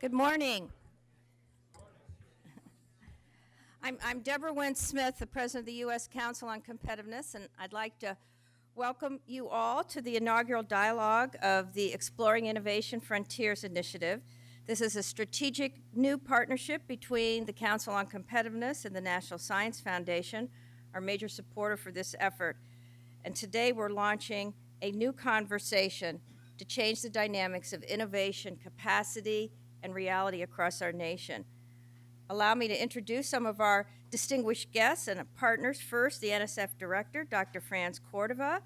Good morning. I'm Deborah Wince-Smith, the President of the U.S. Council on Competitiveness, and I'd like to welcome you all to the inaugural dialogue of the Exploring Innovation Frontiers Initiative. This is a strategic new partnership between the Council on Competitiveness and the National Science Foundation, our major supporter for this effort. And today we're launching a new conversation to change the dynamics of innovation, capacity, and reality across our nation. Allow me to introduce some of our distinguished guests and partners. First, the NSF Director, Dr. Franz Cordova,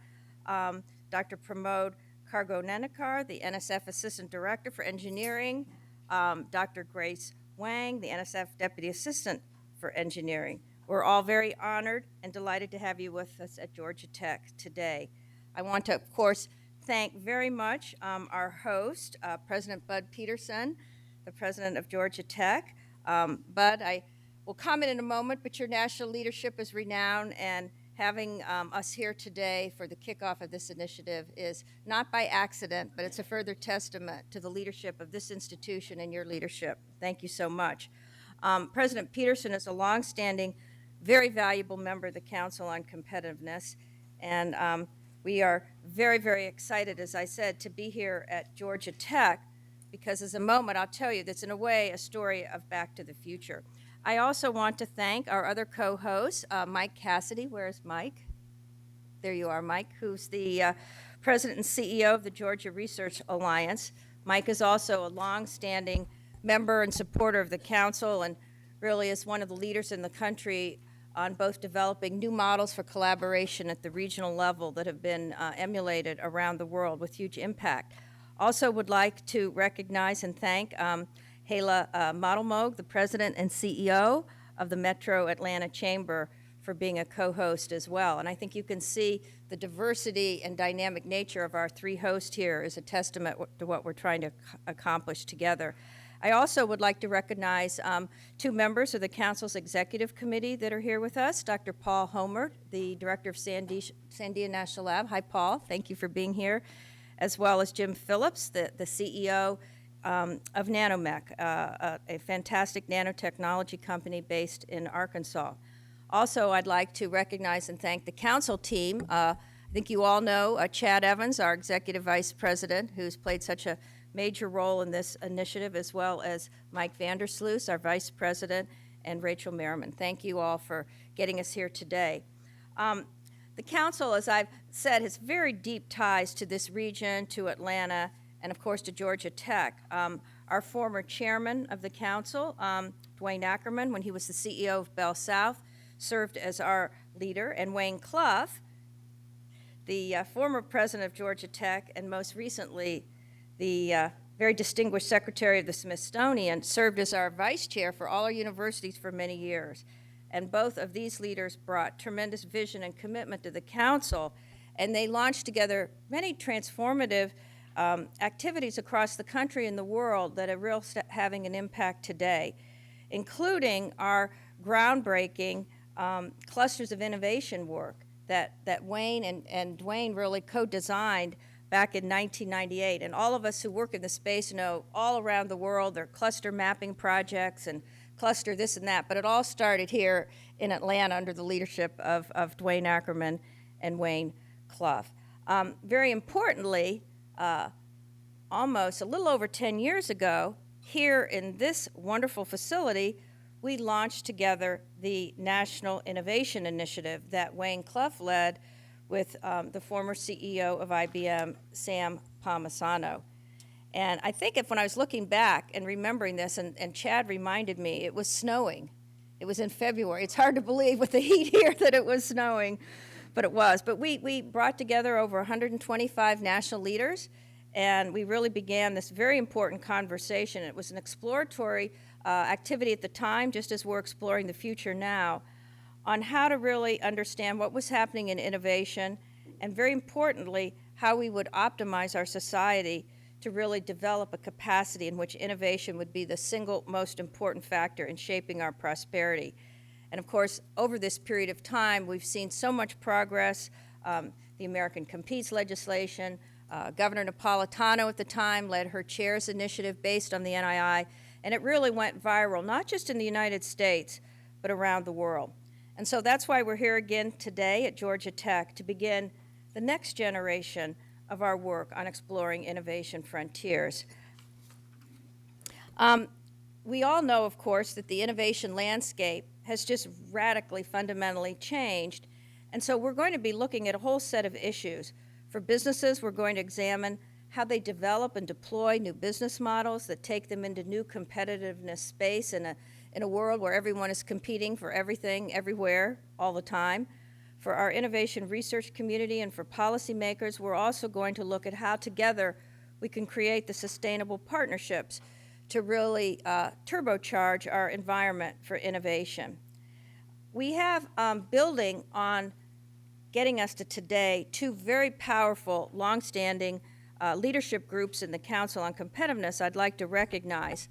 Dr. Pramod Kargonenekar, the NSF Assistant Director for Engineering, Dr. Grace Wang, the NSF Deputy Assistant for Engineering. We're all very honored and delighted to have you with us at Georgia Tech today. I want to, of course, thank very much our host, President Bud Peterson, the President of Georgia Tech. Bud, I will comment in a moment, but your national leadership is renowned, and having us here today for the kickoff of this initiative is not by accident, but it's a further testament to the leadership of this institution and your leadership. Thank you so much. President Peterson is a longstanding, very valuable member of the Council on Competitiveness, and we are very, very excited, as I said, to be here at Georgia Tech, because as a moment, I'll tell you, that's in a way a story of Back to the Future. I also want to thank our other co-hosts, Mike Cassidy. Where's Mike? There you are, Mike, who's the President and CEO of the Georgia Research Alliance. Mike is also a long-standing member and supporter of the Council and really is one of the leaders in the country on both developing new models for collaboration at the regional level that have been emulated around the world with huge impact. Also would like to recognize and thank Hala Modelmoog, the President and CEO of the Metro Atlanta Chamber, for being a co-host as well. And I think you can see the diversity and dynamic nature of our three hosts here is a testament to what we're trying to accomplish together. I also would like to recognize two members of the Council's Executive Committee that are here with us, Dr. Paul Homer, the Director of Sandia National Lab. Hi, Paul. Thank you for being here. As well as Jim Phillips, the CEO of Nanomech, a fantastic nanotechnology company based in Arkansas. Also, I'd like to recognize and thank the Council team. I think you all know Chad Evans, our Executive Vice President, who's played such a major role in this initiative, as well as Mike Vandersloot, our Vice President, and Rachel Merriman. Thank you all for getting us here today. The Council, as I've said, has very deep ties to this region, to Atlanta, and of course to Georgia Tech. Our former chairman of the Council, Dwayne Ackerman, when he was the CEO of Bell South, served as our leader, and Wayne Clough, the former president of Georgia Tech, and most recently the very distinguished secretary of the Smithsonian, served as our vice chair for all our universities for many years. And both of these leaders brought tremendous vision and commitment to the Council, and they launched together many transformative activities across the country and the world that are having an impact today, including our groundbreaking clusters of innovation work that Wayne and Dwayne really co-designed back in 1998. And all of us who work in the space know all around the world there are cluster mapping projects and cluster this and that, but it all started here in Atlanta under the leadership of Dwayne Ackerman and Wayne Clough. Very importantly, almost a little over 10 years ago, here in this wonderful facility, we launched together the National Innovation Initiative that Wayne Clough led with the former CEO of IBM, Sam Palmisano. And I think when I was looking back and remembering this, and Chad reminded me, it was snowing. It was in February. It's hard to believe with the heat here that it was snowing, but it was. But we brought together over 125 national leaders, and we really began this very important conversation. It was an exploratory activity at the time, just as we're exploring the future now, on how to really understand what was happening in innovation, and very importantly, how we would optimize our society to really develop a capacity in which innovation would be the single most important factor in shaping our prosperity. And of course, over this period of time, we've seen so much progress, the American Competes legislation, Governor Napolitano at the time led her Chairs initiative based on the NII, and it really went viral, not just in the United States, but around the world. And so that's why we're here again today at Georgia Tech to begin the next generation of our work on exploring innovation frontiers. We all know, of course, that the innovation landscape has just radically, fundamentally changed. And so we're going to be looking at a whole set of issues. For businesses, we're going to examine how they develop and deploy new business models that take them into new competitiveness space in a world where everyone is competing for everything, everywhere, all the time. For our innovation research community and for policymakers, we're also going to look at how together we can create the sustainable partnerships to really turbocharge our environment for innovation. We have, building on getting us to today, two very powerful, longstanding leadership groups in the Council on Competitiveness I'd like to recognize,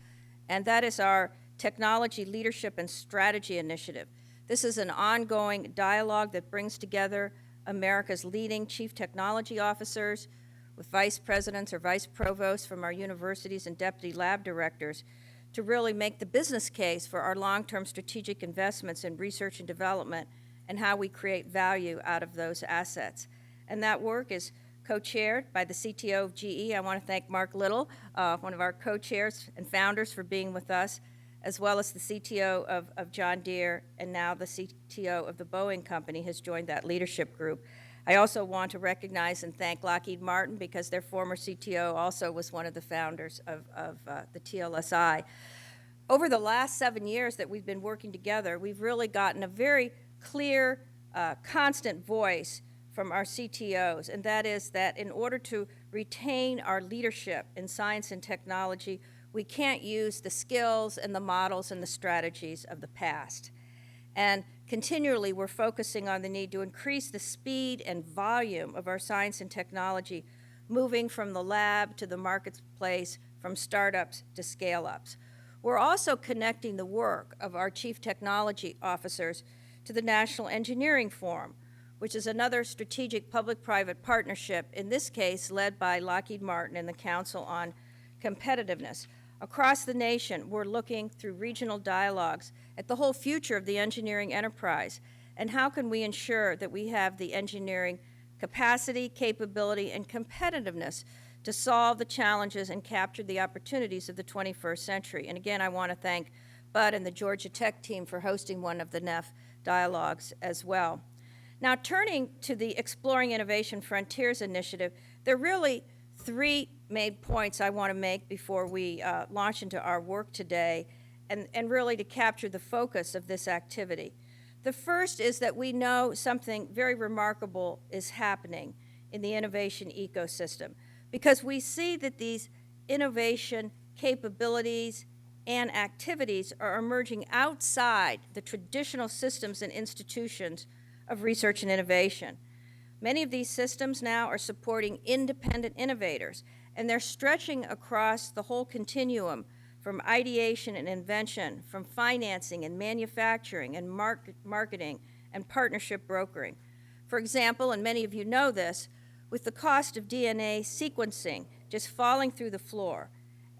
and that is our Technology Leadership and Strategy Initiative. This is an ongoing dialogue that brings together America's leading chief technology officers with vice presidents or vice provosts from our universities and deputy lab directors to really make the business case for our long-term strategic investments in research and development and how we create value out of those assets. And that work is co-chaired by the CTO of GE. I want to thank Mark Little, one of our co-chairs and founders, for being with us, as well as the CTO of John Deere, and now the CTO of the Boeing Company has joined that leadership group. I also want to recognize and thank Lockheed Martin because their former CTO also was one of the founders of the TLSI. Over the last 7 years that we've been working together, we've really gotten a very clear, constant voice from our CTOs, and that is that in order to retain our leadership in science and technology, we can't use the skills and the models and the strategies of the past. And continually, we're focusing on the need to increase the speed and volume of our science and technology, moving from the lab to the marketplace, from startups to scale-ups. We're also connecting the work of our chief technology officers to the National Engineering Forum, which is another strategic public-private partnership, in this case led by Lockheed Martin and the Council on Competitiveness. Across the nation, we're looking through regional dialogues at the whole future of the engineering enterprise and how can we ensure that we have the engineering capacity, capability, and competitiveness to solve the challenges and capture the opportunities of the 21st century. And again, I want to thank Bud and the Georgia Tech team for hosting one of the NEF dialogues as well. Now, turning to the Exploring Innovation Frontiers initiative, there are really three main points I want to make before we launch into our work today and really to capture the focus of this activity. The first is that we know something very remarkable is happening in the innovation ecosystem because we see that these innovation capabilities and activities are emerging outside the traditional systems and institutions of research and innovation. Many of these systems now are supporting independent innovators, and they're stretching across the whole continuum from ideation and invention, from financing and manufacturing and marketing and partnership brokering. For example, and many of you know this, with the cost of DNA sequencing just falling through the floor,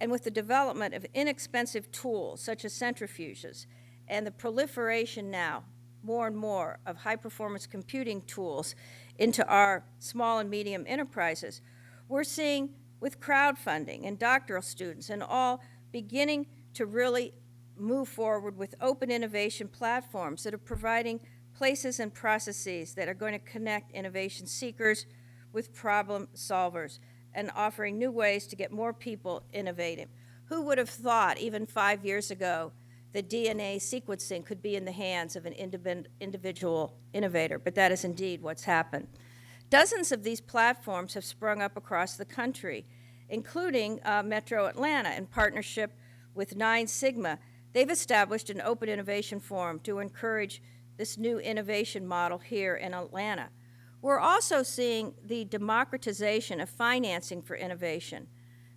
and with the development of inexpensive tools such as centrifuges, and the proliferation now, more and more, of high-performance computing tools into our small and medium enterprises, we're seeing with crowdfunding and doctoral students and all beginning to really move forward with open innovation platforms that are providing places and processes that are going to connect innovation seekers with problem solvers and offering new ways to get more people innovative. Who would have thought even 5 years ago that DNA sequencing could be in the hands of an individual innovator? But that is indeed what's happened. Dozens of these platforms have sprung up across the country, including Metro Atlanta in partnership with 9 Sigma. They've established an open innovation forum to encourage this new innovation model here in Atlanta. We're also seeing the democratization of financing for innovation,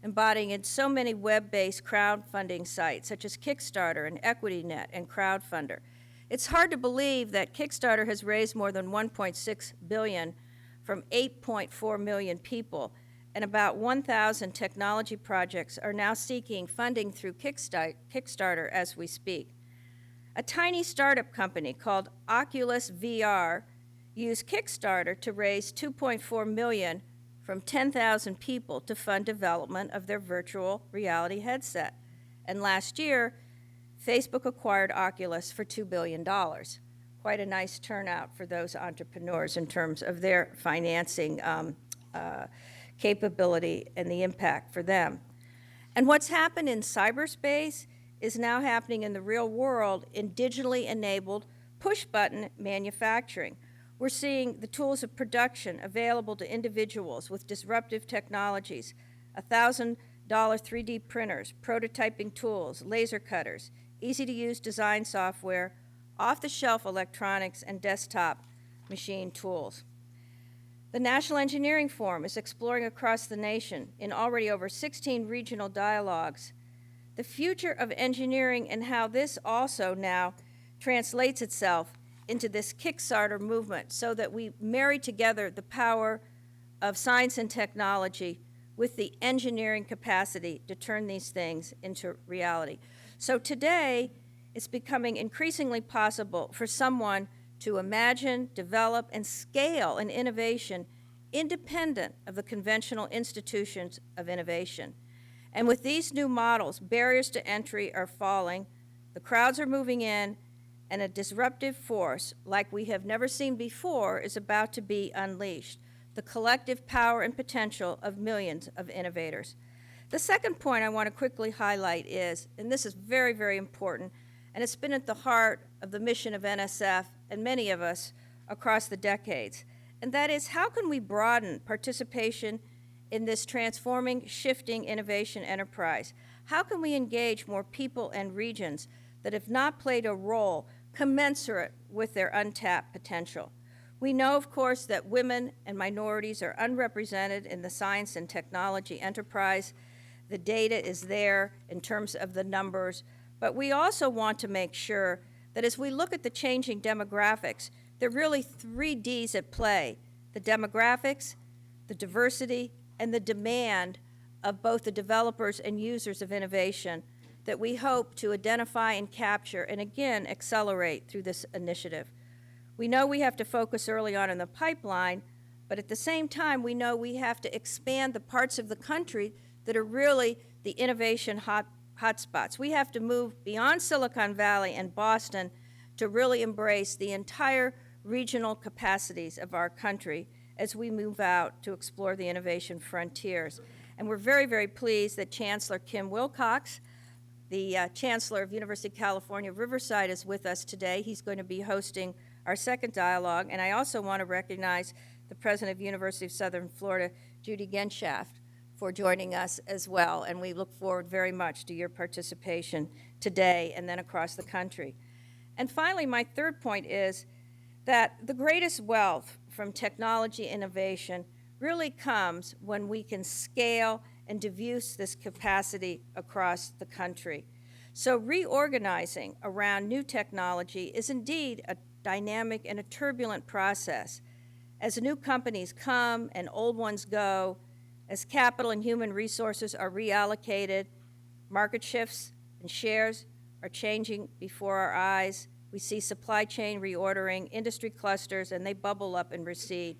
embodying in so many web-based crowdfunding sites such as Kickstarter and EquityNet and Crowdfunder. It's hard to believe that Kickstarter has raised more than $1.6 billion from 8.4 million people, and about 1,000 technology projects are now seeking funding through Kickstarter as we speak. A tiny startup company called Oculus VR used Kickstarter to raise $2.4 million from 10,000 people to fund development of their virtual reality headset. And last year, Facebook acquired Oculus for $2 billion. Quite a nice turnout for those entrepreneurs in terms of their financing capability and the impact for them. And what's happened in cyberspace is now happening in the real world in digitally enabled push-button manufacturing. We're seeing the tools of production available to individuals with disruptive technologies, $1,000 3D printers, prototyping tools, laser cutters, easy-to-use design software, off-the-shelf electronics, and desktop machine tools. The National Engineering Forum is exploring across the nation in already over 16 regional dialogues the future of engineering and how this also now translates itself into this Kickstarter movement so that we marry together the power of science and technology with the engineering capacity to turn these things into reality. So today, it's becoming increasingly possible for someone to imagine, develop, and scale an innovation independent of the conventional institutions of innovation. And with these new models, barriers to entry are falling, the crowds are moving in, and a disruptive force like we have never seen before is about to be unleashed, the collective power and potential of millions of innovators. The second point I want to quickly highlight is, and this is very, very important, and it's been at the heart of the mission of NSF and many of us across the decades, and that is how can we broaden participation in this transforming, shifting innovation enterprise? How can we engage more people and regions that have not played a role commensurate with their untapped potential? We know, of course, that women and minorities are unrepresented in the science and technology enterprise. The data is there in terms of the numbers, but we also want to make sure that as we look at the changing demographics, there are really 3 Ds at play: the demographics, the diversity, and the demand of both the developers and users of innovation that we hope to identify and capture and again accelerate through this initiative. We know we have to focus early on in the pipeline, but at the same time we know we have to expand the parts of the country that are really the innovation hotspots. We have to move beyond Silicon Valley and Boston to really embrace the entire regional capacities of our country as we move out to explore the innovation frontiers. And we're very, very pleased that Chancellor Kim Wilcox, the Chancellor of University of California, Riverside, is with us today. He's going to be hosting our second dialogue. And I also want to recognize the President of University of Southern Florida, Judy Genshaft, for joining us as well. And we look forward very much to your participation today and then across the country. And finally, my third point is that the greatest wealth from technology innovation really comes when we can scale and diffuse this capacity across the country. So reorganizing around new technology is indeed a dynamic and a turbulent process. As new companies come and old ones go, as capital and human resources are reallocated, market shifts and shares are changing before our eyes. We see supply chain reordering, industry clusters, and they bubble up and recede.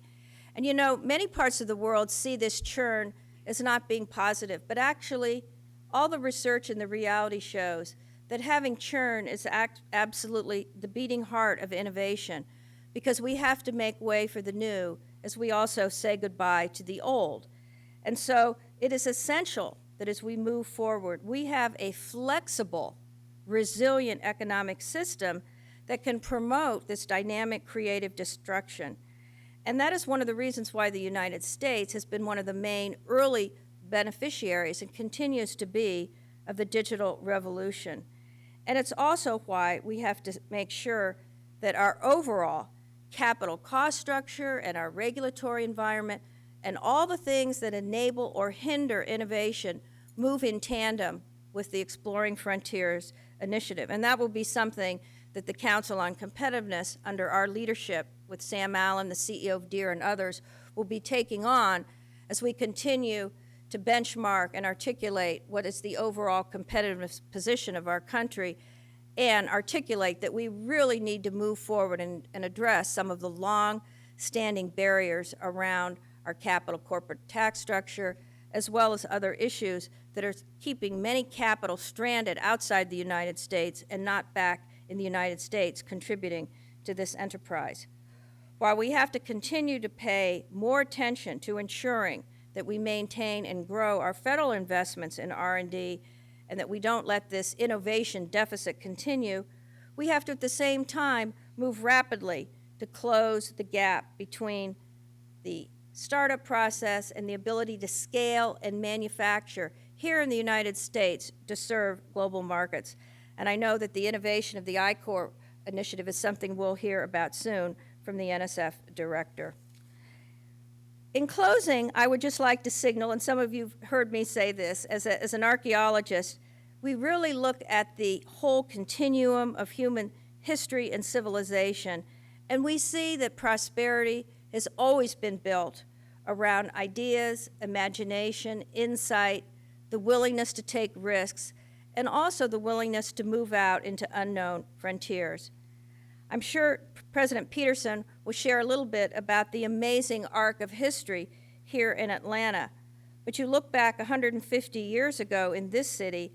And you know, many parts of the world see this churn as not being positive, but actually, all the research and the reality shows that having churn is absolutely the beating heart of innovation, because we have to make way for the new as we also say goodbye to the old. And so it is essential that as we move forward, we have a flexible, resilient economic system that can promote this dynamic creative destruction. And that is one of the reasons why the United States has been one of the main early beneficiaries and continues to be of the digital revolution. And it's also why we have to make sure that our overall capital cost structure and our regulatory environment and all the things that enable or hinder innovation move in tandem with the Exploring Frontiers initiative. And that will be something that the Council on Competitiveness, under our leadership with Sam Allen, the CEO of DEER, and others, will be taking on as we continue to benchmark and articulate what is the overall competitive position of our country, and articulate that we really need to move forward and address some of the long-standing barriers around our capital corporate tax structure, as well as other issues that are keeping many capital stranded outside the United States and not back in the United States contributing to this enterprise. While we have to continue to pay more attention to ensuring that we maintain and grow our federal investments in R&D and that we don't let this innovation deficit continue, we have to at the same time move rapidly to close the gap between the startup process and the ability to scale and manufacture here in the United States to serve global markets. And I know that the innovation of the I-Corps initiative is something we'll hear about soon from the NSF director. In closing, I would just like to signal, and some of you have heard me say this, as an archaeologist, we really look at the whole continuum of human history and civilization, and we see that prosperity has always been built around ideas, imagination, insight, the willingness to take risks, and also the willingness to move out into unknown frontiers. I'm sure President Peterson will share a little bit about the amazing arc of history here in Atlanta. But you look back 150 years ago in this city,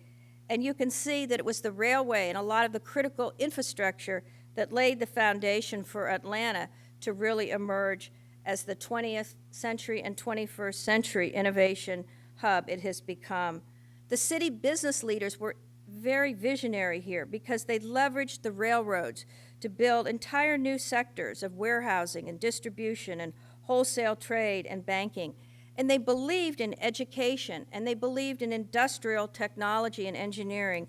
and you can see that it was the railway and a lot of the critical infrastructure that laid the foundation for Atlanta to really emerge as the 20th century and 21st century innovation hub it has become. The city business leaders were very visionary here because they leveraged the railroads to build entire new sectors of warehousing and distribution and wholesale trade and banking. And they believed in education, and they believed in industrial technology and engineering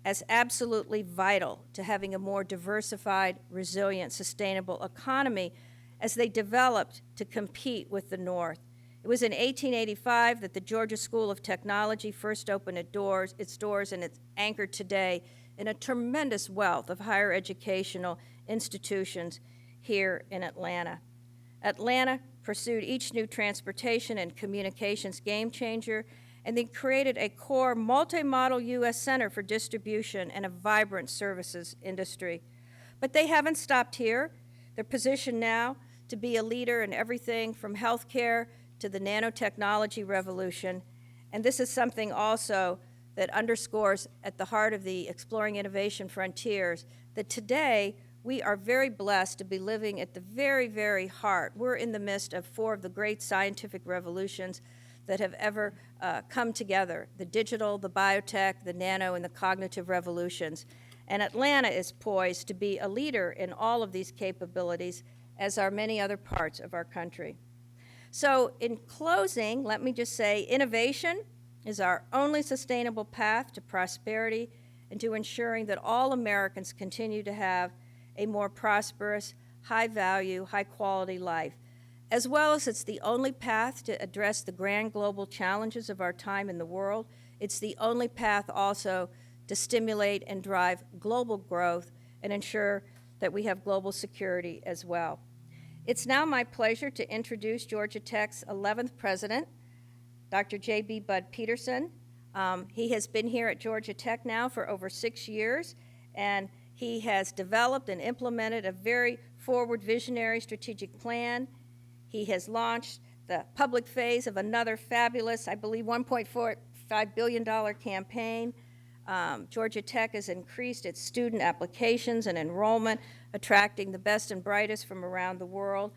as absolutely vital to having a more diversified, resilient, sustainable economy as they developed to compete with the North. It was in 1885 that the Georgia School of Technology first opened its doors, and it's anchored today in a tremendous wealth of higher educational institutions here in Atlanta. Atlanta pursued each new transportation and communications game changer, and they created a core multi-model U.S. center for distribution and a vibrant services industry. But they haven't stopped here. They're positioned now to be a leader in everything from healthcare to the nanotechnology revolution. And this is something also that underscores at the heart of the Exploring Innovation Frontiers that today we are very blessed to be living at the very, very heart. We're in the midst of 4 of the great scientific revolutions that have ever come together: the digital, the biotech, the nano, and the cognitive revolutions. And Atlanta is poised to be a leader in all of these capabilities, as are many other parts of our country. So in closing, let me just say innovation is our only sustainable path to prosperity and to ensuring that all Americans continue to have a more prosperous, high-value, high-quality life, as well as it's the only path to address the grand global challenges of our time in the world. It's the only path also to stimulate and drive global growth and ensure that we have global security as well. It's now my pleasure to introduce Georgia Tech's 11th president, Dr. J.B. Bud Peterson. He has been here at Georgia Tech now for over 6 years, and he has developed and implemented a very forward visionary strategic plan. He has launched the public phase of another fabulous, I believe, $1.45 billion campaign. Georgia Tech has increased its student applications and enrollment, attracting the best and brightest from around the world.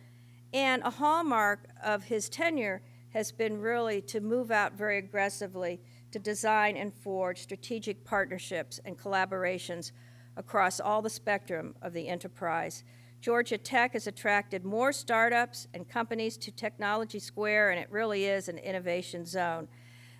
And a hallmark of his tenure has been really to move out very aggressively to design and forge strategic partnerships and collaborations across all the spectrum of the enterprise. Georgia Tech has attracted more startups and companies to Technology Square, and it really is an innovation zone.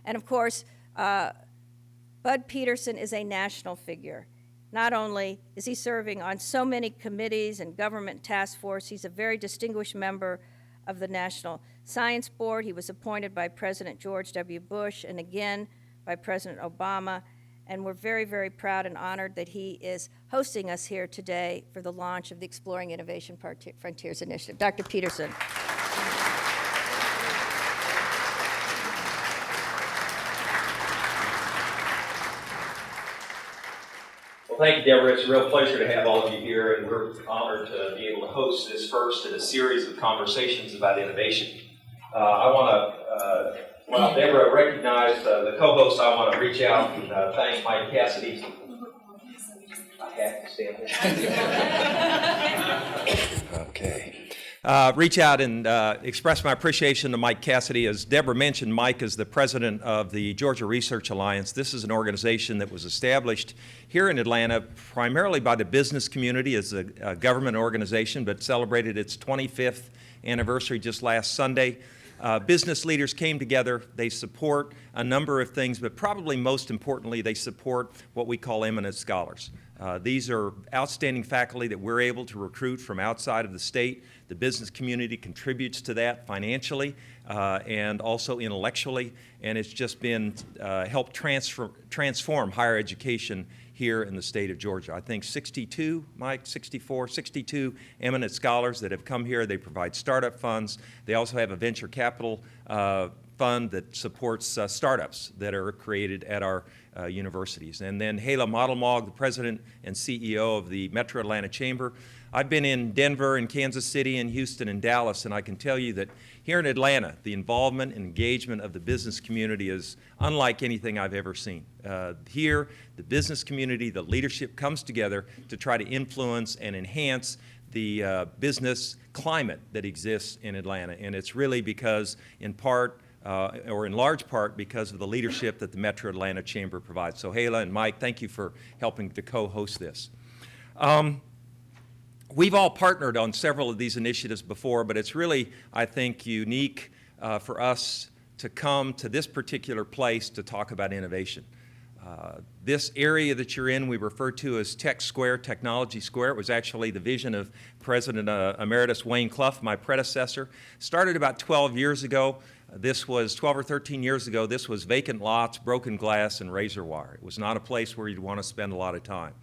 And of course, Bud Peterson is a national figure. Not only is he serving on so many committees and government task force, he's a very distinguished member of the National Science Board. He was appointed by President George W. Bush and again by President Obama. And we're very, very proud and honored that he is hosting us here today for the launch of the Exploring Innovation Frontiers Initiative. Dr. Peterson. Thank you, Deborah. It's a real pleasure to have all of you here, and we're honored to be able to host this first in a series of conversations about innovation. I want to, while Deborah recognized the co-host, I want to reach out and thank Mike Cassidy. I have to stand there. Okay. Reach out and express my appreciation to Mike Cassidy. As Deborah mentioned, Mike is the president of the Georgia Research Alliance. This is an organization that was established here in Atlanta primarily by the business community as a government organization, but celebrated its 25th anniversary just last Sunday. Business leaders came together. They support a number of things, but probably most importantly, they support what we call eminent scholars. These are outstanding faculty that we're able to recruit from outside of the state. The business community contributes to that financially and also intellectually, and it's just been helped transform higher education here in the state of Georgia. I think 62 eminent scholars that have come here. They provide startup funds. They also have a venture capital fund that supports startups that are created at our universities. And then Hala Modelmog, the president and CEO of the Metro Atlanta Chamber. I've been in Denver and Kansas City and Houston and Dallas, and I can tell you that here in Atlanta, the involvement and engagement of the business community is unlike anything I've ever seen. Here, the business community, the leadership comes together to try to influence and enhance the business climate that exists in Atlanta. And it's really because, in part, or in large part, because of the leadership that the Metro Atlanta Chamber provides. So Hala and Mike, thank you for helping to co-host this. We've all partnered on several of these initiatives before, but it's really, I think, unique for us to come to this particular place to talk about innovation. This area that you're in we refer to as Tech Square, Technology Square. It was actually the vision of President Emeritus Wayne Clough, my predecessor. Started about 12 years ago. This was 12 or 13 years ago. This was vacant lots, broken glass, and razor wire. It was not a place where you'd want to spend a lot of time.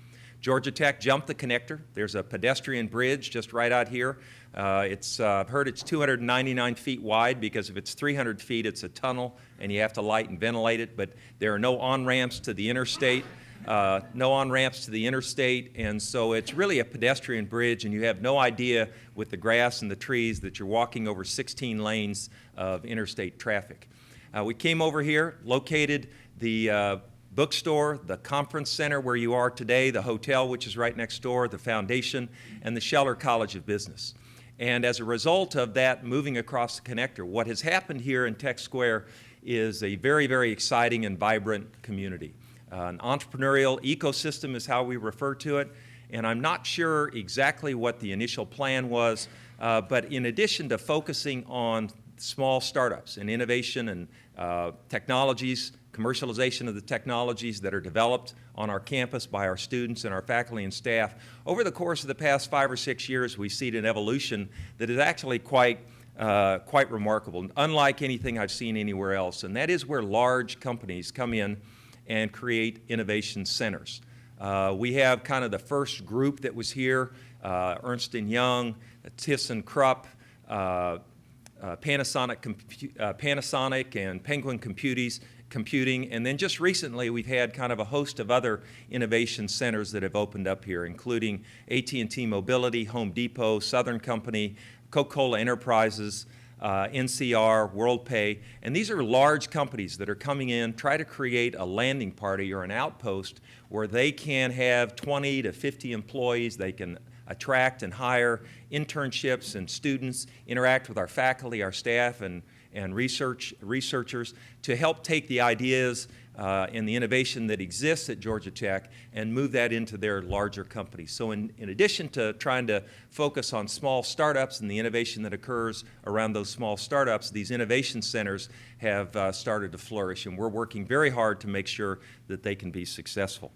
Georgia Tech jumped the connector. There's a pedestrian bridge just right out here. I've heard it's 299 feet wide because if it's 300 feet, it's a tunnel, and you have to light and ventilate it. But there are no on-ramps to the interstate, and so it's really a pedestrian bridge, and you have no idea with the grass and the trees that you're walking over 16 lanes of interstate traffic. We came over here, located the bookstore, the conference center where you are today, the hotel, which is right next door, the foundation, and the Scheller College of Business. And as a result of that moving across the connector, what has happened here in Tech Square is a very, very exciting and vibrant community. An entrepreneurial ecosystem is how we refer to it, and I'm not sure exactly what the initial plan was, but in addition to focusing on small startups and innovation and technologies, commercialization of the technologies that are developed on our campus by our students and our faculty and staff. Over the course of the past 5 or 6 years, we've seen an evolution that is actually quite remarkable, unlike anything I've seen anywhere else, and that is where large companies come in and create innovation centers. We have kind of the first group that was here, Ernst & Young, ThyssenKrupp, Panasonic and Penguin Computing, and then just recently we've had kind of a host of other innovation centers that have opened up here, including AT&T Mobility, Home Depot, Southern Company, Coca-Cola Enterprises, NCR, WorldPay, and these are large companies that are coming in, try to create a landing party or an outpost where they can have 20 to 50 employees. They can attract and hire internships and students, interact with our faculty, our staff, and researchers to help take the ideas and the innovation that exists at Georgia Tech and move that into their larger companies. So in addition to trying to focus on small startups and the innovation that occurs around those small startups, these innovation centers have started to flourish, and we're working very hard to make sure that they can be successful.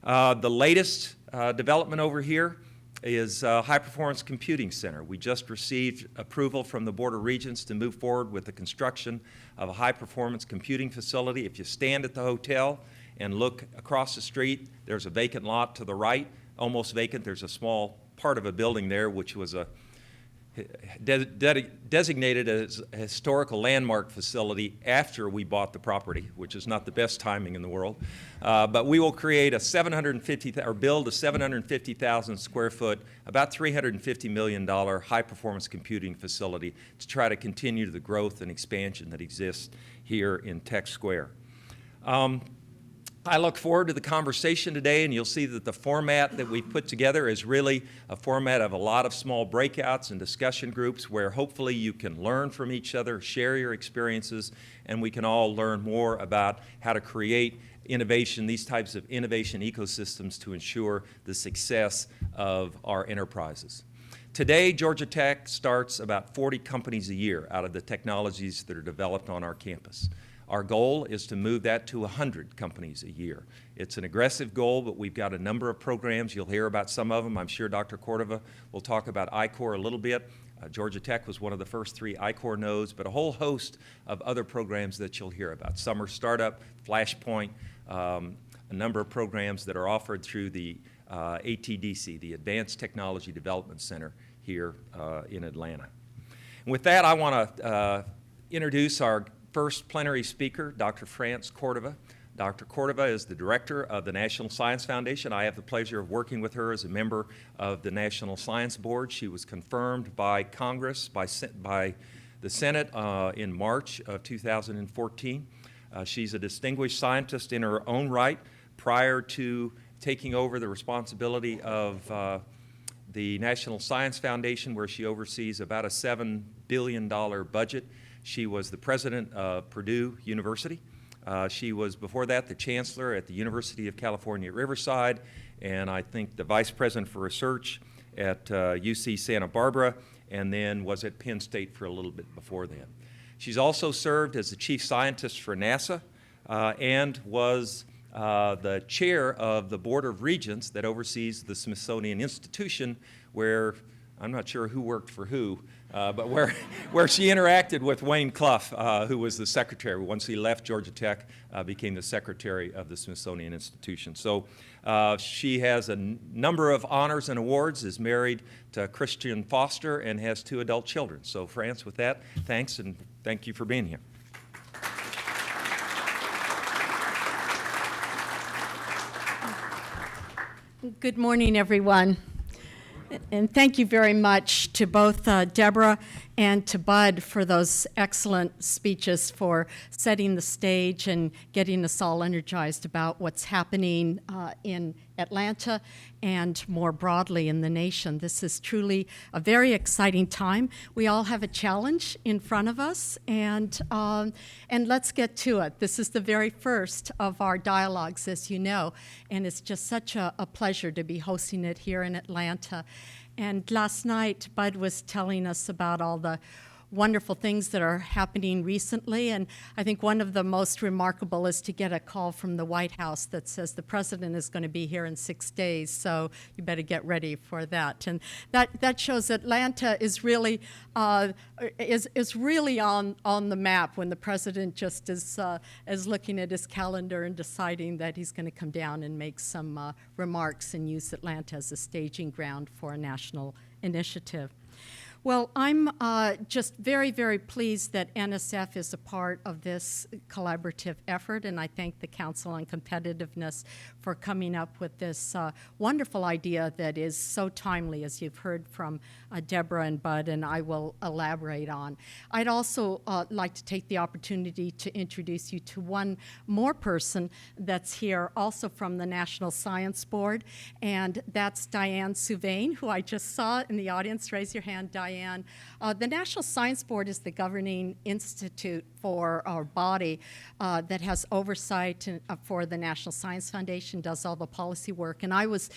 The latest development over here is High Performance Computing Center. We just received approval from the Board of Regents to move forward with the construction of a high-performance computing facility. If you stand at the hotel and look across the street, there's a vacant lot to the right, almost vacant. There's a small part of a building there, which was designated as a historical landmark facility after we bought the property, which is not the best timing in the world. But we will create build a 750,000 square foot, about $350 million high-performance computing facility to try to continue the growth and expansion that exists here in Tech Square. I look forward to the conversation today, and you'll see that the format that we've put together is really a format of a lot of small breakouts and discussion groups where hopefully you can learn from each other, share your experiences, and we can all learn more about how to create innovation, these types of innovation ecosystems to ensure the success of our enterprises. Today, Georgia Tech starts about 40 companies a year out of the technologies that are developed on our campus. Our goal is to move that to 100 companies a year. It's an aggressive goal, but we've got a number of programs. You'll hear about some of them. I'm sure Dr. Cordova will talk about I-Core a little bit. Georgia Tech was one of the first 3 I-Core nodes, but a whole host of other programs that you'll hear about. Summer Startup, Flashpoint, a number of programs that are offered through the ATDC, the Advanced Technology Development Center here in Atlanta. And with that, I want to introduce our first plenary speaker, Dr. France Cordova. Dr. Cordova is the director of the National Science Foundation. I have the pleasure of working with her as a member of the National Science Board. She was confirmed by Congress, by the Senate in March of 2014. She's a distinguished scientist in her own right. Prior to taking over the responsibility of the National Science Foundation, where she oversees about a $7 billion budget, she was the president of Purdue University. She was, before that, the chancellor at the University of California at Riverside, and I think the vice president for research at UC Santa Barbara, and then was at Penn State for a little bit before that. She's also served as the chief scientist for NASA and was the chair of the Board of Regents that oversees the Smithsonian Institution, where I'm not sure who worked for who, but where she interacted with Wayne Clough, who was the secretary. Once he left Georgia Tech, became the secretary of the Smithsonian Institution. So she has a number of honors and awards, is married to Christian Foster, and has 2 adult children. So France, with that, thanks, and thank you for being here. Good morning, everyone. And thank you very much to both Deborah and to Bud for those excellent speeches, for setting the stage and getting us all energized about what's happening in Atlanta and more broadly in the nation. This is truly a very exciting time. We all have a challenge in front of us, and let's get to it. This is the very first of our dialogues, as you know, and it's just such a pleasure to be hosting it here in Atlanta. And last night, Bud was telling us about all the wonderful things that are happening recently, and I think one of the most remarkable is to get a call from the White House that says the president is going to be here in 6 days, so you better get ready for that. And that shows Atlanta is really really on the map when the president just is looking at his calendar and deciding that he's going to come down and make some remarks and use Atlanta as a staging ground for a national initiative. Well, I'm just very, very pleased that NSF is a part of this collaborative effort, and I thank the Council on Competitiveness for coming up with this wonderful idea that is so timely, as you've heard from Deborah and Bud, and I will elaborate on. I'd also like to take the opportunity to introduce you to one more person that's here, also from the National Science Board, and that's Diane Souvain, who I just saw in the audience. Raise your hand, Diane. The National Science Board is the governing institute for our body that has oversight for the National Science Foundation, does all the policy work. And I was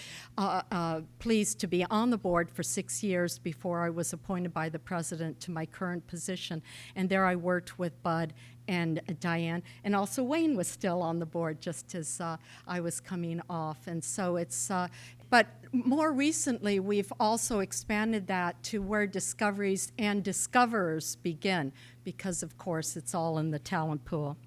pleased to be on the board for 6 years before I was appointed by the president to my current position. And there I worked with Bud and Diane, and also Wayne was still on the board just as I was coming off. And so it's, but more recently, we've also expanded that to where discoveries and discoverers begin, because of course it's all in the talent pool.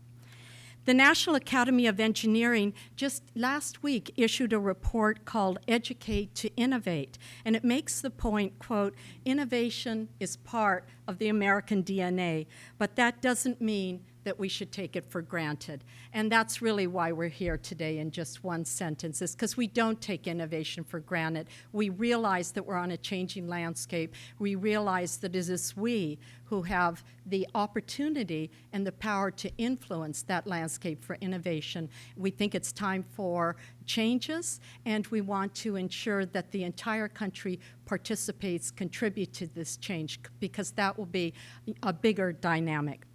The National Academy of Engineering just last week issued a report called Educate to Innovate, and it makes the point, quote, innovation is part of the American DNA, but that doesn't mean that we should take it for granted. And that's really why we're here today in just one sentence, is because we don't take innovation for granted. We realize that we're on a changing landscape. We realize that it is we who have the opportunity and the power to influence that landscape for innovation. We think it's time for changes, and we want to ensure that the entire country participates, contributes to this change, because that will be a bigger dynamic.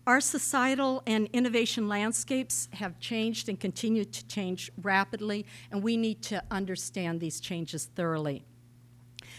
Our societal and innovation landscapes have changed and continue to change rapidly, and we need to understand these changes thoroughly.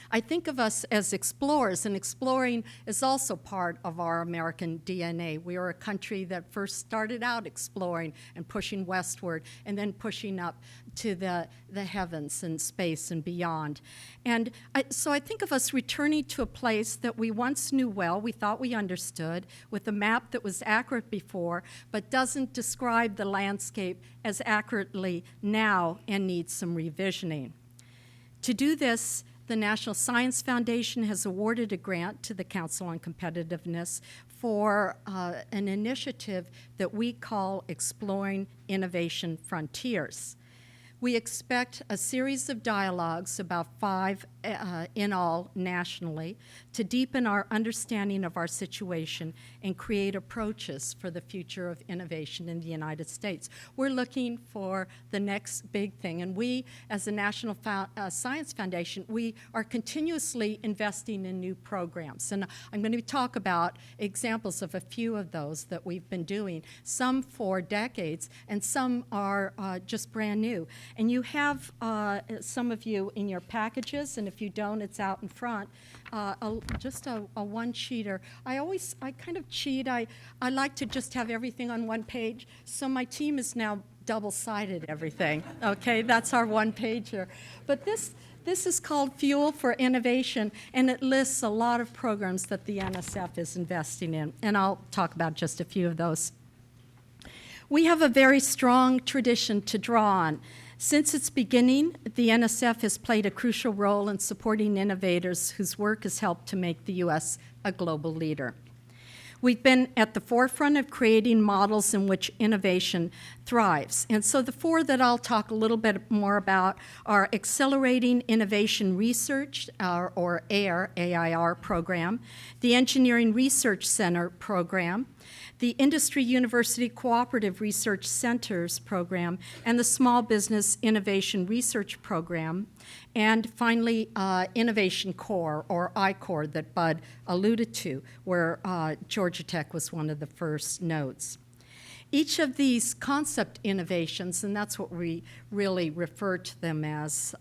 I think of us as explorers, and exploring is also part of our American DNA. We are a country that first started out exploring and pushing westward, and then pushing up to the heavens and space and beyond. And so I think of us returning to a place that we once knew well, we thought we understood, with a map that was accurate before, but doesn't describe the landscape as accurately now and needs some revisioning. To do this, the National Science Foundation has awarded a grant to the Council on Competitiveness for an initiative that we call Exploring Innovation Frontiers. We expect a series of dialogues, about 5 in all nationally, to deepen our understanding of our situation and create approaches for the future of innovation in the United States. We're looking for the next big thing, and we, as the National Science Foundation, we are continuously investing in new programs. And I'm going to talk about examples of a few of those that we've been doing, some for decades, and some are just brand new. And you have, some of you in your packages, and if you don't, it's out in front, just a one-sheeter. I kind of cheat. I like to just have everything on one page, so my team is now double-sided everything. Okay, that's our one-pager. But this is called Fuel for Innovation, and it lists a lot of programs that the NSF is investing in, and I'll talk about just a few of those. We have a very strong tradition to draw on. Since its beginning, the NSF has played a crucial role in supporting innovators whose work has helped to make the U.S. a global leader. We've been at the forefront of creating models in which innovation thrives. And so the 4 that I'll talk a little bit more about are Accelerating Innovation Research, or AIR program, the Engineering Research Center program, the Industry University Cooperative Research Centers program, and the Small Business Innovation Research program, and finally, Innovation Core, or I-Core, that Bud alluded to, where Georgia Tech was one of the first nodes. Each of these concept innovations, and that's what we really refer to them as,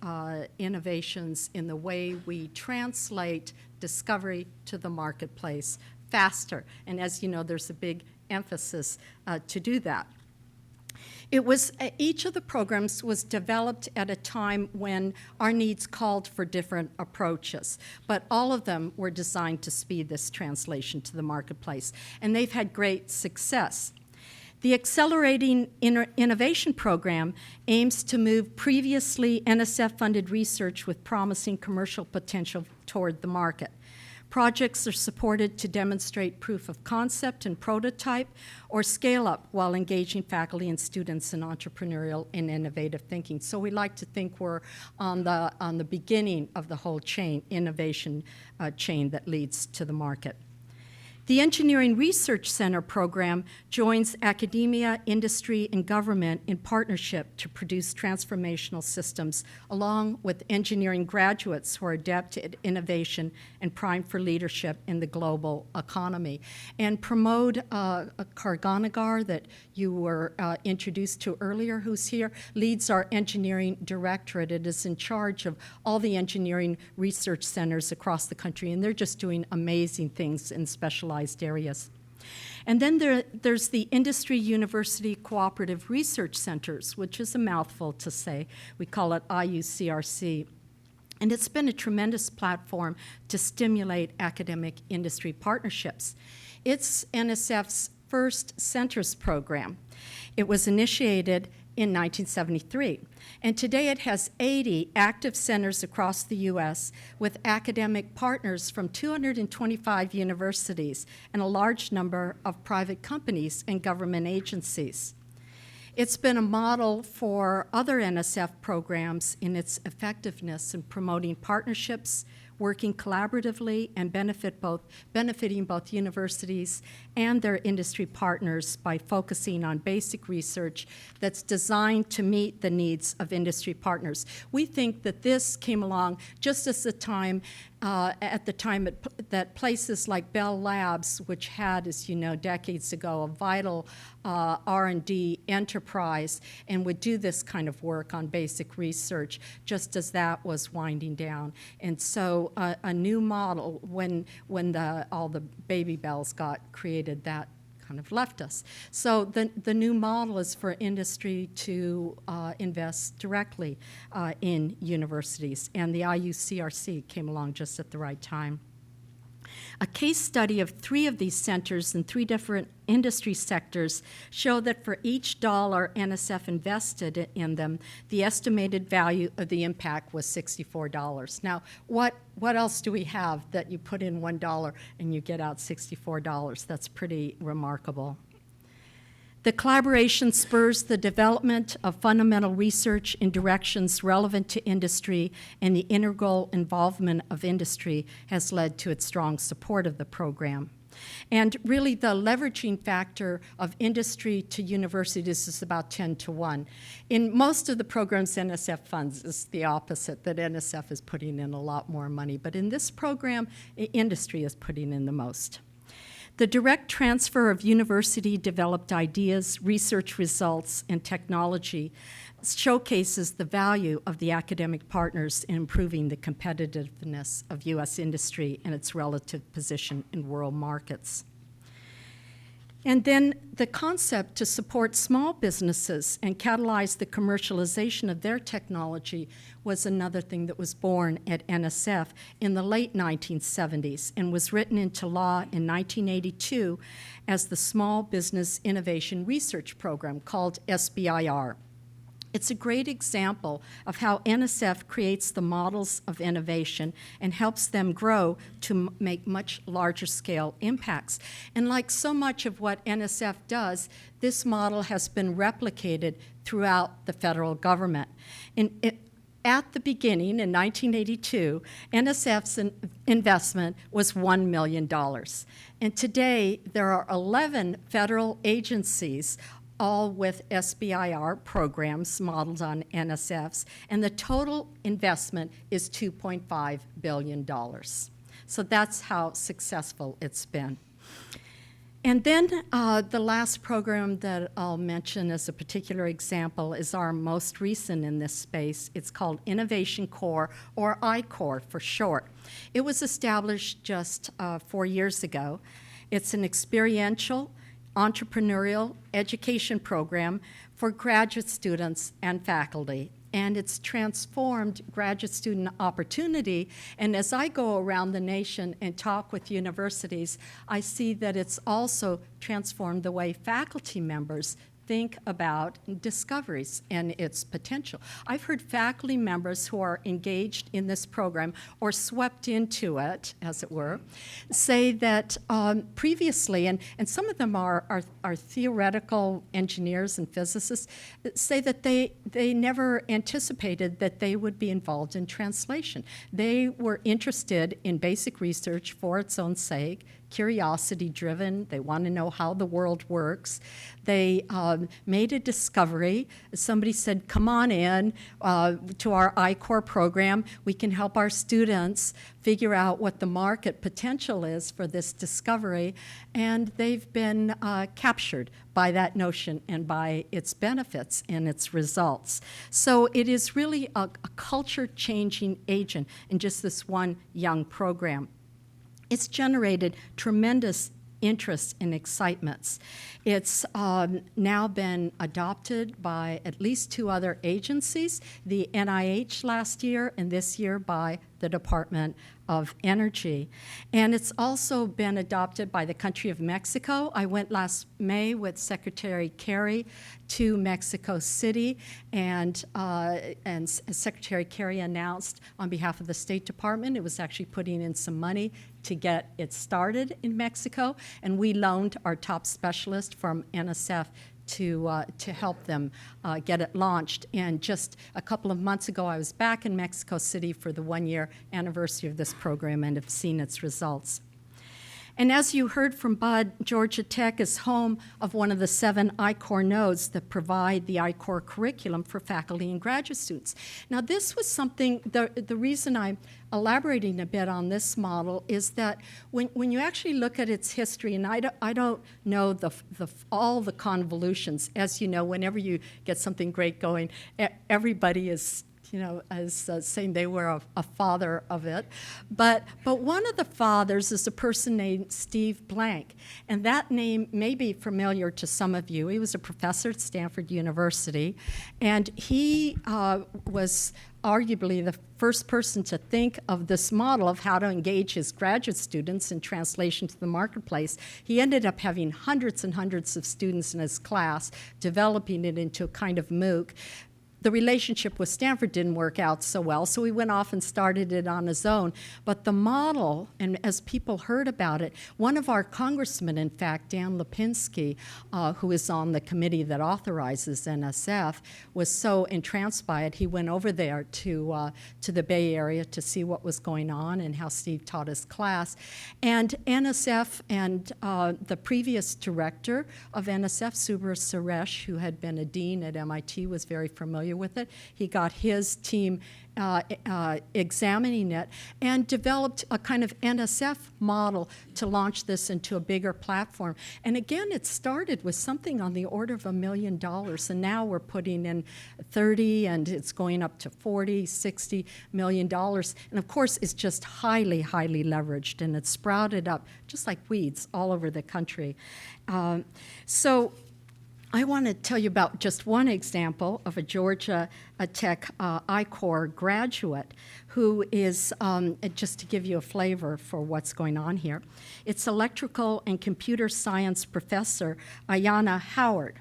innovations in the way we translate discovery to the marketplace faster. And as you know, there's a big emphasis to do that. Each of the programs was developed at a time when our needs called for different approaches, but all of them were designed to speed this translation to the marketplace, and they've had great success. The Accelerating Innovation Program aims to move previously NSF-funded research with promising commercial potential toward the market. Projects are supported to demonstrate proof of concept and prototype, or scale up while engaging faculty and students in entrepreneurial and innovative thinking. So we like to think we're on the beginning of the whole innovation chain that leads to the market. The Engineering Research Center program joins academia, industry, and government in partnership to produce transformational systems, along with engineering graduates who are adept at innovation and primed for leadership in the global economy. And Pramod Karganagar, that you were introduced to earlier, who's here, leads our engineering directorate. It is in charge of all the engineering research centers across the country, and they're just doing amazing things in specialized areas. And then there's the Industry University Cooperative Research Centers, which is a mouthful to say. We call it IUCRC. And it's been a tremendous platform to stimulate academic industry partnerships. It's NSF's first centers program. It was initiated in 1973, and today it has 80 active centers across the U.S. with academic partners from 225 universities and a large number of private companies and government agencies. It's been a model for other NSF programs in its effectiveness in promoting partnerships, working collaboratively, and benefiting both universities and their industry partners by focusing on basic research that's designed to meet the needs of industry partners. We think that this came along just as the time that places like Bell Labs, which had, as you know, decades ago, a vital R&D enterprise and would do this kind of work on basic research, just as that was winding down. And so a new model, when all the baby bells got created, that kind of left us. So the new model is for industry to invest directly in universities, and the IUCRC came along just at the right time. A case study of 3 of these centers in 3 different industry sectors show that for each dollar NSF invested in them, the estimated value of the impact was $64. Now, what else do we have that you put in $1 and you get out $64? That's pretty remarkable. The collaboration spurs the development of fundamental research in directions relevant to industry, and the integral involvement of industry has led to its strong support of the program. And really, the leveraging factor of industry to universities is about 10 to 1. In most of the programs NSF funds, it's the opposite, that NSF is putting in a lot more money. But in this program, industry is putting in the most. The direct transfer of university-developed ideas, research results, and technology showcases the value of the academic partners in improving the competitiveness of U.S. industry and its relative position in world markets. And then the concept to support small businesses and catalyze the commercialization of their technology was another thing that was born at NSF in the late 1970s and was written into law in 1982 as the Small Business Innovation Research Program, called SBIR. It's a great example of how NSF creates the models of innovation and helps them grow to make much larger scale impacts. And like so much of what NSF does, this model has been replicated throughout the federal government. At the beginning, in 1982, NSF's investment was $1 million. And today, there are 11 federal agencies, all with SBIR programs modeled on NSF's, and the total investment is $2.5 billion. So that's how successful it's been. And then the last program that I'll mention as a particular example is our most recent in this space. It's called Innovation Corps, or I-Corps for short. It was established just 4 years ago. It's an experiential, entrepreneurial education program for graduate students and faculty. And it's transformed graduate student opportunity. And as I go around the nation and talk with universities, I see that it's also transformed the way faculty members think about discoveries and its potential. I've heard faculty members who are engaged in this program or swept into it, as it were, say that previously, and some of them are theoretical engineers and physicists, say that they never anticipated that they would be involved in translation. They were interested in basic research for its own sake, curiosity-driven. They want to know how the world works. They made a discovery. Somebody said, come on in to our I-Corps program. We can help our students figure out what the market potential is for this discovery. And they've been captured by that notion and by its benefits and its results. So it is really a culture-changing agent in just this one young program. It's generated tremendous interest and excitements. It's now been adopted by at least 2 other agencies, the NIH last year and this year by the Department of energy. And it's also been adopted by the country of Mexico. I went last May with Secretary Kerry to Mexico City, and Secretary Kerry announced on behalf of the State Department it was actually putting in some money to get it started in Mexico, and we loaned our top specialist from NSF to help them get it launched. And just a couple of months ago, I was back in Mexico City for the one-year anniversary of this program and have seen its results. And as you heard from Bud, Georgia Tech is home of one of the 7 I-Core nodes that provide the I-Core curriculum for faculty and graduate students. Now, this was something, the reason I'm elaborating a bit on this model is that when you actually look at its history, and I don't know all the convolutions, as you know, whenever you get something great going, everybody is saying they were a father of it. But one of the fathers is a person named Steve Blank. And that name may be familiar to some of you. He was a professor at Stanford University. And he was arguably the first person to think of this model of how to engage his graduate students in translation to the marketplace. He ended up having hundreds and hundreds of students in his class, developing it into a kind of MOOC. The relationship with Stanford didn't work out so well, so he went off and started it on his own. But the model, and as people heard about it, one of our congressmen, in fact, Dan Lipinski, who is on the committee that authorizes NSF, was so entranced by it, he went over there to the Bay Area to see what was going on and how Steve taught his class. And NSF and the previous director of NSF, Subra Suresh, who had been a dean at MIT, was very familiar with it. He got his team examining it and developed a kind of NSF model to launch this into a bigger platform. And again, it started with something on the order of $1 million, and now we're putting in 30, and it's going up to 40, $60 million. And of course, it's just highly, highly leveraged, and it's sprouted up just like weeds all over the country. So I want to tell you about just one example of a Georgia Tech I-Core graduate who is, just to give you a flavor for what's going on here, it's electrical and computer science professor Ayana Howard.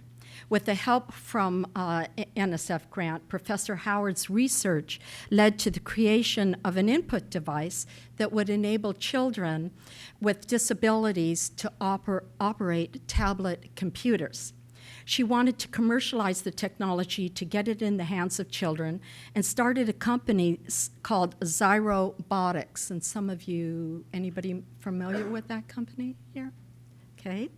With the help from NSF grant, Professor Howard's research led to the creation of an input device that would enable children with disabilities to operate tablet computers. She wanted to commercialize the technology to get it in the hands of children and started a company called Zyrobotics. And some of you, anybody familiar with that company here? Okay.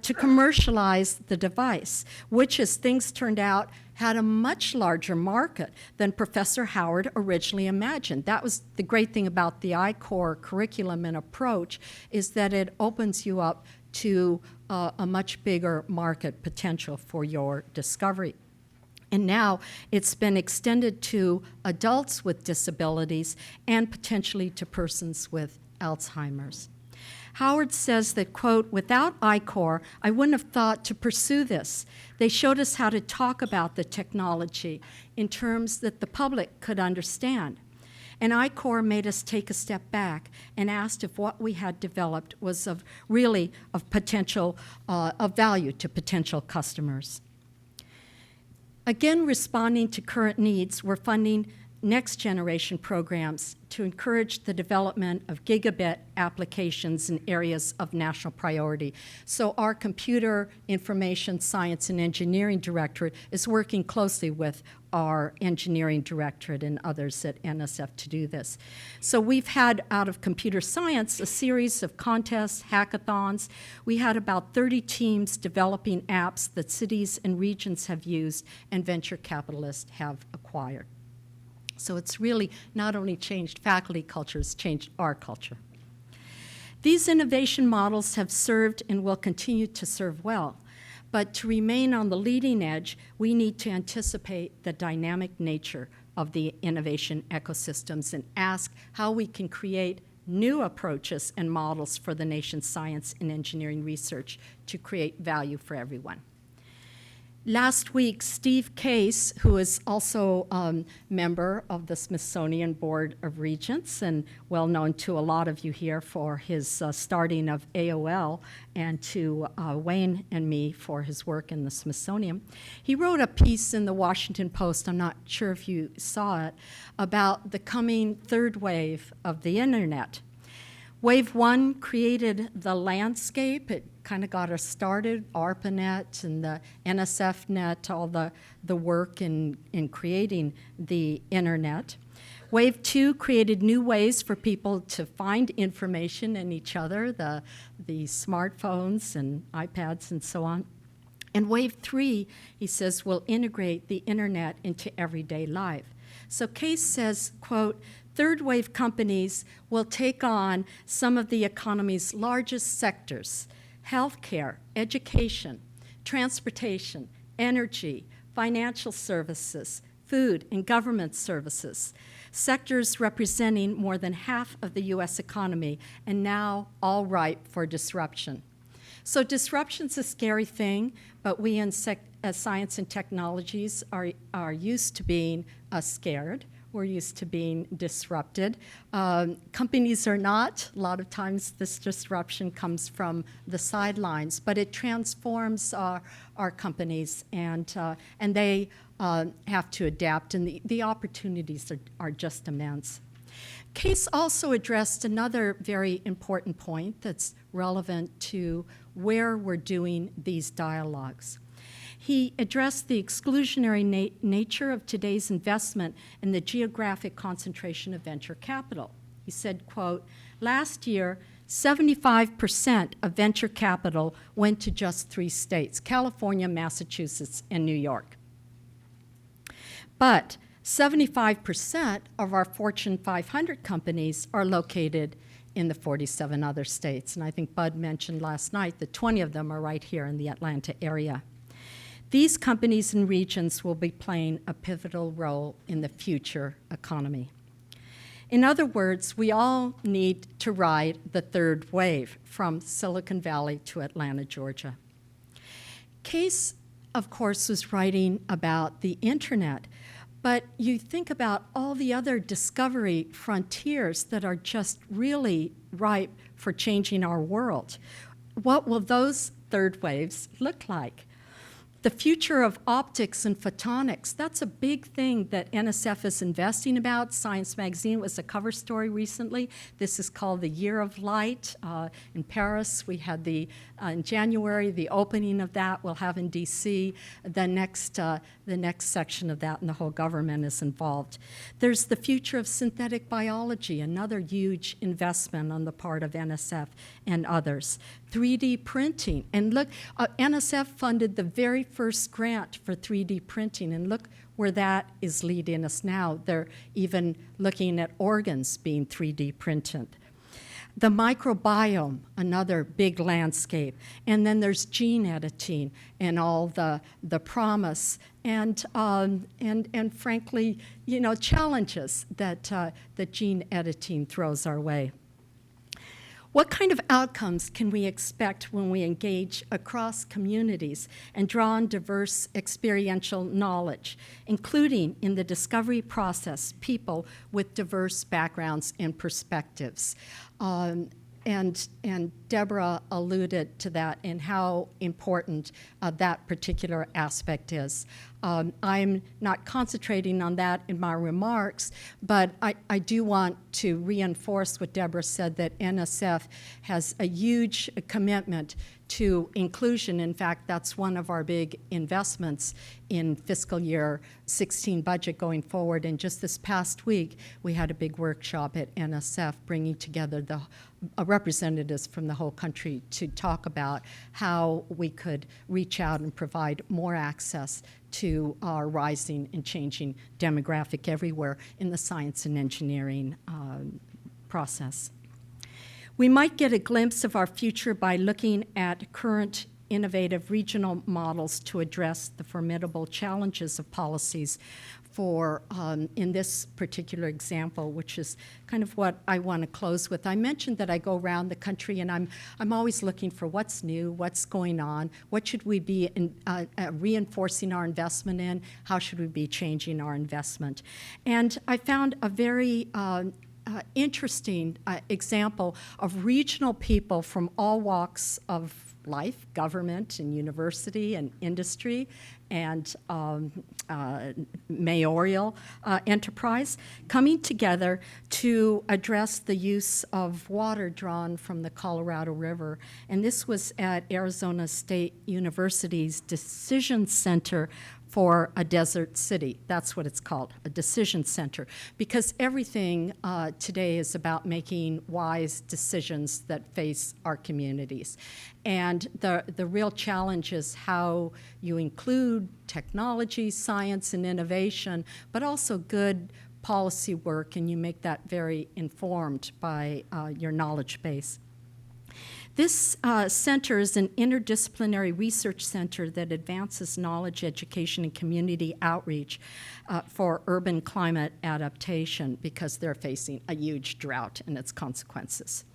To commercialize the device, which, as things turned out, had a much larger market than Professor Howard originally imagined. That was the great thing about the I-Core curriculum and approach, is that it opens you up to a much bigger market potential for your discovery. And now it's been extended to adults with disabilities and potentially to persons with Alzheimer's. Howard says that, quote, without I-Core, I wouldn't have thought to pursue this. They showed us how to talk about the technology in terms that the public could understand. And I-Core made us take a step back and asked if what we had developed was of potential, of value to potential customers. Again, responding to current needs, we're funding next generation programs to encourage the development of gigabit applications in areas of national priority. So our Computer Information Science and Engineering Directorate is working closely with our Engineering Directorate and others at NSF to do this. So we've had, out of computer science, a series of contests, hackathons. We had about 30 teams developing apps that cities and regions have used and venture capitalists have acquired. So it's really not only changed faculty culture, it's changed our culture. These innovation models have served and will continue to serve well. But to remain on the leading edge, we need to anticipate the dynamic nature of the innovation ecosystems and ask how we can create new approaches and models for the nation's science and engineering research to create value for everyone. Last week, Steve Case, who is also member of the Smithsonian Board of Regents and well known to a lot of you here for his starting of AOL and to Wayne and me for his work in the Smithsonian, he wrote a piece in the Washington Post, I'm not sure if you saw it, about the coming third wave of the internet. Wave one created the landscape. It kind of got us started, ARPANET and the NSFNet, all the work in creating the internet. Wave two created new ways for people to find information in each other, the smartphones and iPads and so on. And wave three, he says, will integrate the internet into everyday life. So Case says, quote, third wave companies will take on some of the economy's largest sectors: healthcare, education, transportation, energy, financial services, food, and government services, sectors representing more than half of the U.S. economy and now all ripe for disruption. So disruption's a scary thing, but we in science and technologies are used to being scared. We're used to being disrupted. Companies are not. A lot of times this disruption comes from the sidelines, but it transforms our companies, and they have to adapt, and the opportunities are just immense. Case also addressed another very important point that's relevant to where we're doing these dialogues. He addressed the exclusionary nature of today's investment and the geographic concentration of venture capital. He said, quote, last year, 75% of venture capital went to just 3 states, California, Massachusetts, and New York. But 75% of our Fortune 500 companies are located in the 47 other states. And I think Bud mentioned last night that 20 of them are right here in the Atlanta area. These companies and regions will be playing a pivotal role in the future economy. In other words, we all need to ride the third wave from Silicon Valley to Atlanta, Georgia. Case, of course, was writing about the internet, but you think about all the other discovery frontiers that are just really ripe for changing our world. What will those third waves look like? The future of optics and photonics, that's a big thing that NSF is investing about. Science Magazine was a cover story recently. This is called the Year of Light in Paris. We had in January, the opening of that. We'll have in DC the next section of that, and the whole government is involved. There's the future of synthetic biology, another huge investment on the part of NSF and others. 3D printing, and look, NSF funded the very first grant for 3D printing, and look where that is leading us now. They're even looking at organs being 3D printed. The microbiome, another big landscape, and then there's gene editing and all the promise and frankly, challenges that gene editing throws our way. What kind of outcomes can we expect when we engage across communities and draw on diverse experiential knowledge, including in the discovery process, people with diverse backgrounds and perspectives? And Deborah alluded to that and how important that particular aspect is. I'm not concentrating on that in my remarks, but I do want to reinforce what Deborah said, that NSF has a huge commitment to inclusion. In fact, that's one of our big investments in fiscal year 16 budget going forward. And just this past week, we had a big workshop at NSF bringing together the representatives from the whole country to talk about how we could reach out and provide more access to our rising and changing demographic everywhere in the science and engineering process. We might get a glimpse of our future by looking at current innovative regional models to address the formidable challenges of policies for, in this particular example, which is kind of what I want to close with. I mentioned that I go around the country and I'm always looking for what's new, what's going on, what should we be reinforcing our investment in, how should we be changing our investment. And I found a very interesting example of regional people from all walks of life, government and university and industry and mayoral enterprise, coming together to address the use of water drawn from the Colorado River. And this was at Arizona State University's Decision Center for a Desert City. That's what it's called, a decision center, because everything today is about making wise decisions that face our communities. And the real challenge is how you include technology, science, and innovation, but also good policy work, and you make that very informed by your knowledge base. This center is an interdisciplinary research center that advances knowledge, education, and community outreach for urban climate adaptation because they're facing a huge drought and its consequences.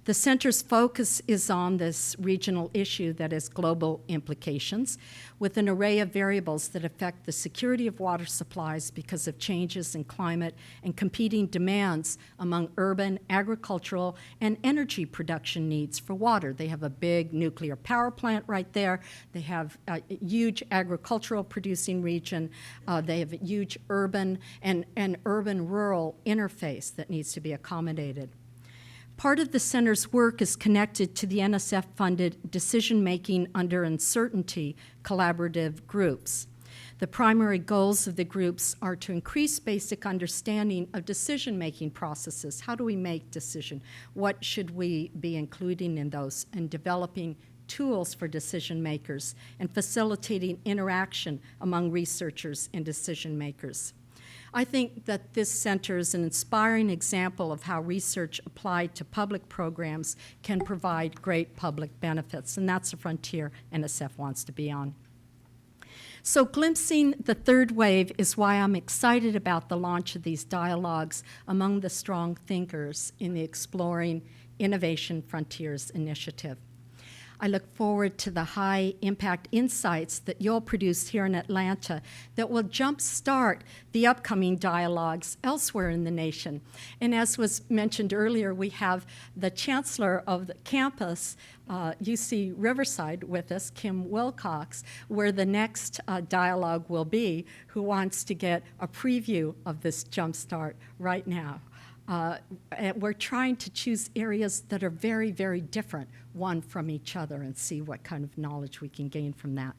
The center's focus is on this regional issue that has global implications, with an array of variables that affect the security of water supplies because of changes in climate and competing demands among urban, agricultural, and energy production needs for water. They have a big nuclear power plant right there. They have a huge agricultural producing region. They have a huge urban and urban-rural interface that needs to be accommodated. Part of the center's work is connected to the NSF-funded decision-making under uncertainty collaborative groups. The primary goals of the groups are to increase basic understanding of decision-making processes. How do we make decisions? What should we be including in those? And developing tools for decision makers and facilitating interaction among researchers and decision makers. I think that this center is an inspiring example of how research applied to public programs can provide great public benefits, and that's a frontier NSF wants to be on. So glimpsing the third wave is why I'm excited about the launch of these dialogues among the strong thinkers in the Exploring Innovation Frontiers initiative. I look forward to the high-impact insights that you'll produce here in Atlanta that will jumpstart the upcoming dialogues elsewhere in the nation. And as was mentioned earlier, we have the chancellor of the campus, UC Riverside, with us, Kim Wilcox, where the next dialogue will be, who wants to get a preview of this jumpstart right now. We're trying to choose areas that are very, very different, one from each other, and see what kind of knowledge we can gain from that.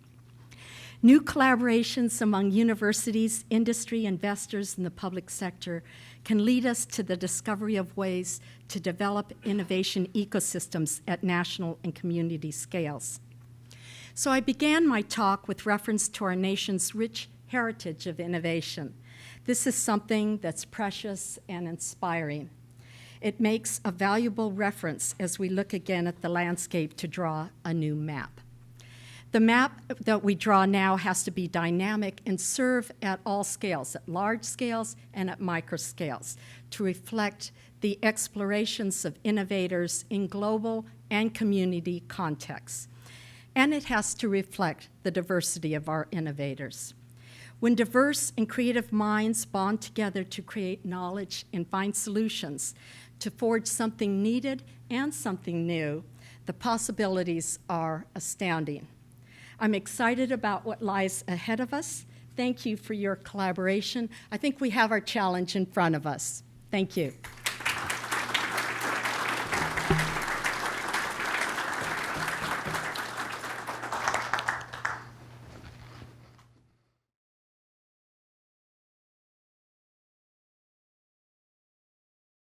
New collaborations among universities, industry, investors, and the public sector can lead us to the discovery of ways to develop innovation ecosystems at national and community scales. So I began my talk with reference to our nation's rich heritage of innovation. This is something that's precious and inspiring. It makes a valuable reference as we look again at the landscape to draw a new map. The map that we draw now has to be dynamic and serve at all scales, at large scales and at micro scales, to reflect the explorations of innovators in global and community contexts. And it has to reflect the diversity of our innovators. When diverse and creative minds bond together to create knowledge and find solutions, to forge something needed and something new, the possibilities are astounding. I'm excited about what lies ahead of us. Thank you for your collaboration. I think we have our challenge in front of us. Thank you.